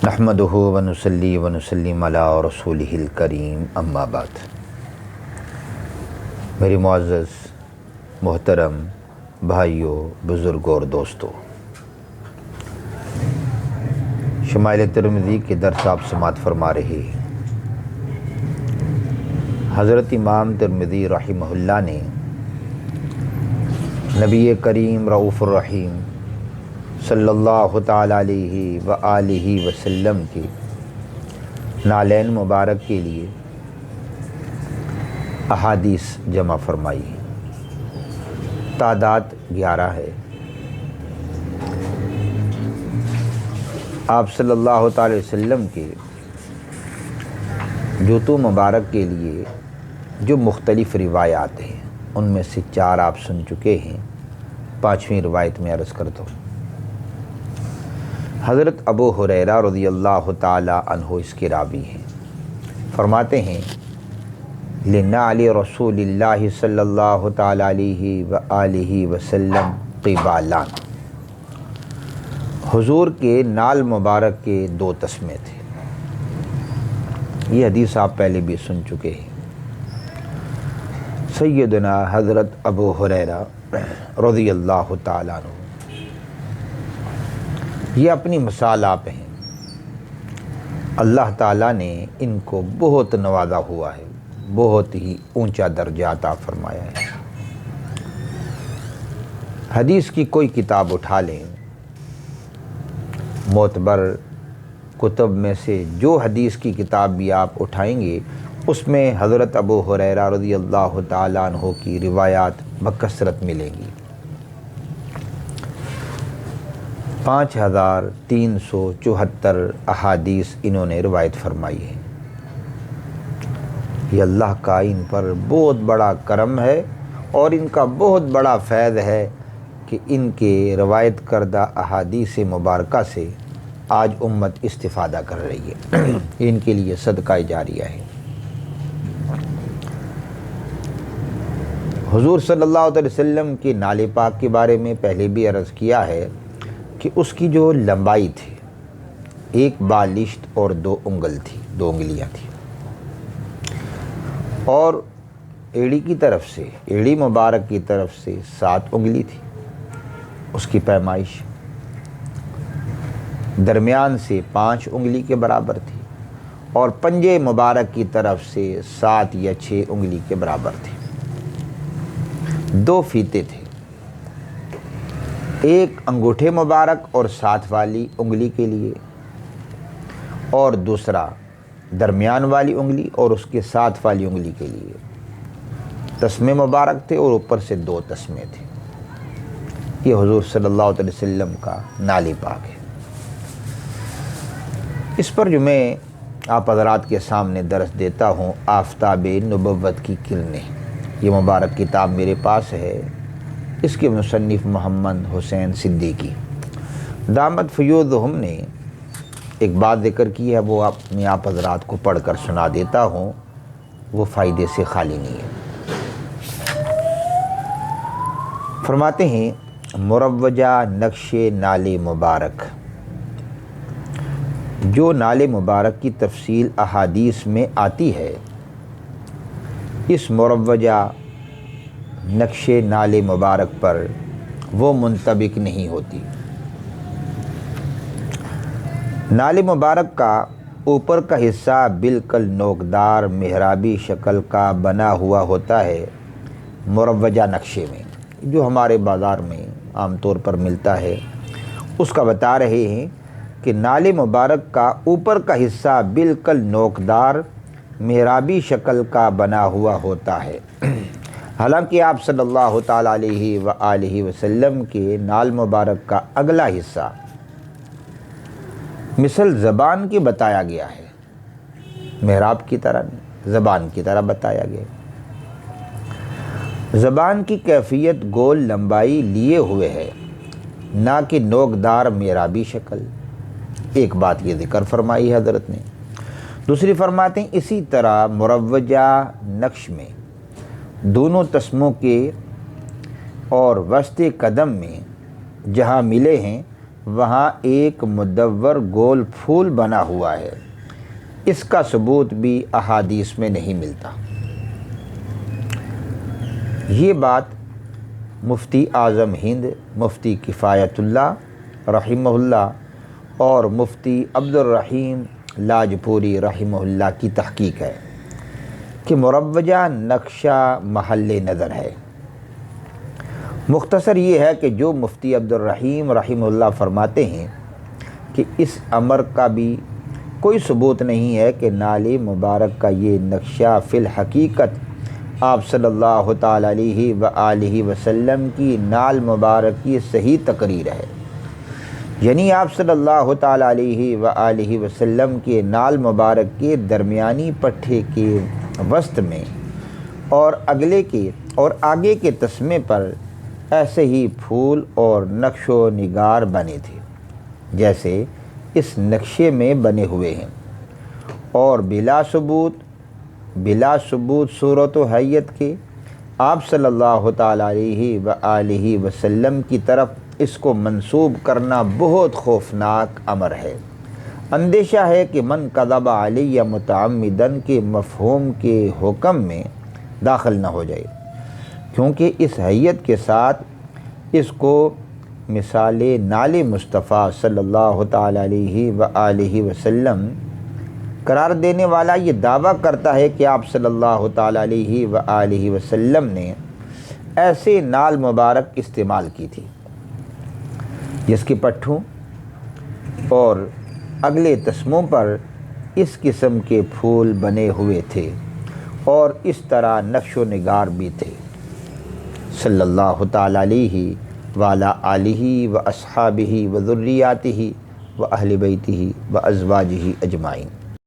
نحمدہ ونصلی ونسلم علی رسولہ الکریم اما بعد۔ میری معزز محترم بھائیوں، بزرگوں اور دوستوں، شمائل ترمذی کے درس آپ سماعت فرما رہے ہیں۔ حضرت امام ترمذی رحمہ اللہ نے نبی کریم رؤوف الرحیم صلی اللہ تعالیٰ علیہ وآلہ وسلم کے نالین مبارک کے لیے احادیث جمع فرمائی ہے۔ تعداد 11 ہے۔ آپ صلی اللہ تعالی وسلم کے جوتوں مبارک کے لیے جو مختلف روایات ہیں ان میں سے 4 آپ سن چکے ہیں، 5ویں روایت میں عرض کرتا ہوں۔ حضرت ابو ہریرہ رضی اللہ تعالی عنہ اس کے راوی ہیں، فرماتے ہیں لنعل رسول اللہ صلی اللہ تعالی علیہ وآلہ وسلم قبالان، حضور کے نال مبارک کے 2 تسمے تھے۔ یہ حدیث آپ پہلے بھی سن چکے ہیں۔ سیدنا حضرت ابو ہریرہ رضی اللہ تعالیٰ عنہ یہ اپنی مثال آپ ہیں۔ اللہ تعالیٰ نے ان کو بہت نوازا ہوا ہے، بہت ہی اونچا درجہ عطا فرمایا ہے۔ حدیث کی کوئی کتاب اٹھا لیں، معتبر کتب میں سے جو حدیث کی کتاب بھی آپ اٹھائیں گے اس میں حضرت ابو ہریرہ رضی اللہ تعالیٰ عنہ کی روایات بکثرت ملیں گی۔ 5374 احادیث انہوں نے روایت فرمائی ہے۔ یہ اللہ کا ان پر بہت بڑا کرم ہے اور ان کا بہت بڑا فیض ہے کہ ان کے روایت کردہ احادیث مبارکہ سے آج امت استفادہ کر رہی ہے۔ ان کے لیے صدقہ جاریہ ہے۔ حضور صلی اللہ علیہ وسلم کے نالے پاک کے بارے میں پہلے بھی عرض کیا ہے کہ اس کی جو لمبائی تھی 1 بالشت اور 2 انگل تھی، 2 انگلیاں تھیں، اور ایڑی کی طرف سے، ایڑی مبارک کی طرف سے 7 انگلی تھی اس کی پیمائش، درمیان سے 5 انگلی کے برابر تھی، اور پنجے مبارک کی طرف سے 7 یا 6 انگلی کے برابر تھی۔ 2 فیتے تھے، ایک انگوٹھے مبارک اور ساتھ والی انگلی کے لیے، اور دوسرا درمیان والی انگلی اور اس کے ساتھ والی انگلی کے لیے۔ تسمے مبارک تھے اور اوپر سے 2 تسمے تھے۔ یہ حضور صلی اللہ علیہ وسلم کا نالی پاک ہے۔ اس پر جو میں آپ حضرات کے سامنے درس دیتا ہوں، آفتاب نبوت کی کرنیں، یہ مبارک کتاب میرے پاس ہے۔ اس کے مصنف محمد حسین صدیقی دامت فیوضہم نے ایک بات ذکر کی ہے، وہ میں آپ حضرات کو پڑھ کر سنا دیتا ہوں، وہ فائدے سے خالی نہیں ہے۔ فرماتے ہیں مروجہ نقش نال مبارک، جو نال مبارک کی تفصیل احادیث میں آتی ہے، اس مروجہ نقش نال مبارک پر وہ منطبق نہیں ہوتی۔ نال مبارک کا اوپر کا حصہ بالکل نوکدار محرابی شکل کا بنا ہوا ہوتا ہے۔ مروجہ نقشے میں جو ہمارے بازار میں عام طور پر ملتا ہے اس کا بتا رہے ہیں کہ نال مبارک کا اوپر کا حصہ بالکل نوکدار محرابی شکل کا بنا ہوا ہوتا ہے۔ حالانکہ آپ صلی اللہ تعالیٰ علیہ وآلہ وسلم کے نال مبارک کا اگلا حصہ مثل زبان کے بتایا گیا ہے، محراب کی طرح نہیں، زبان کی طرح بتایا گیا۔ زبان کی کیفیت گول لمبائی لیے ہوئے ہے، نہ کہ نوکدار محرابی شکل۔ ایک بات یہ ذکر فرمائی حضرت نے۔ دوسری فرماتے ہیں اسی طرح مروجہ نقش میں دونوں تسموں کے اور وسط قدم میں جہاں ملے ہیں وہاں ایک مدور گول پھول بنا ہوا ہے، اس کا ثبوت بھی احادیث میں نہیں ملتا۔ یہ بات مفتی اعظم ہند، مفتی کفایت اللہ رحمہ اللہ اور مفتی عبد الرحیم لاجپوری رحمہ اللہ کی تحقیق ہے کہ مروجہ نقشہ محل نظر ہے۔ مختصر یہ ہے کہ جو مفتی عبد الرحیم رحمہ اللہ فرماتے ہیں کہ اس امر کا بھی کوئی ثبوت نہیں ہے کہ نال مبارک کا یہ نقشہ فی الحقیقت آپ صلی اللہ تعالیٰ علیہ وآلہ وسلم کی نال مبارک کی صحیح تقریر ہے، یعنی آپ صلی اللہ تعالیٰ علیہ وآلہ وسلم کے نال مبارک کے درمیانی پٹھے کے وسط میں اور آگے کے تسمے پر ایسے ہی پھول اور نقش و نگار بنے تھے جیسے اس نقشے میں بنے ہوئے ہیں، اور بلا ثبوت صورت و حیت کے آپ صلی اللہ تعالیٰ علیہ وآلہ وسلم کی طرف اس کو منسوب کرنا بہت خوفناک امر ہے۔ اندیشہ ہے کہ من کذب علی متعمدن کے مفہوم کے حکم میں داخل نہ ہو جائے، کیونکہ اس حیت کے ساتھ اس کو مثال نال مصطفیٰ صلی اللہ تعالیٰ علیہ وآلہ وسلم قرار دینے والا یہ دعویٰ کرتا ہے کہ آپ صلی اللہ تعالیٰ علیہ وآلہ وسلم نے ایسے نال مبارک استعمال کی تھی جس کے پٹھوں اور اگلے تسموں پر اس قسم کے پھول بنے ہوئے تھے اور اس طرح نقش و نگار بھی تھے۔ صلی اللہ تعالیٰ علیہ وعلی آلہ و اصحابہ و ذریاتہ و اہل بیتہ و ازواجہ اجمعین۔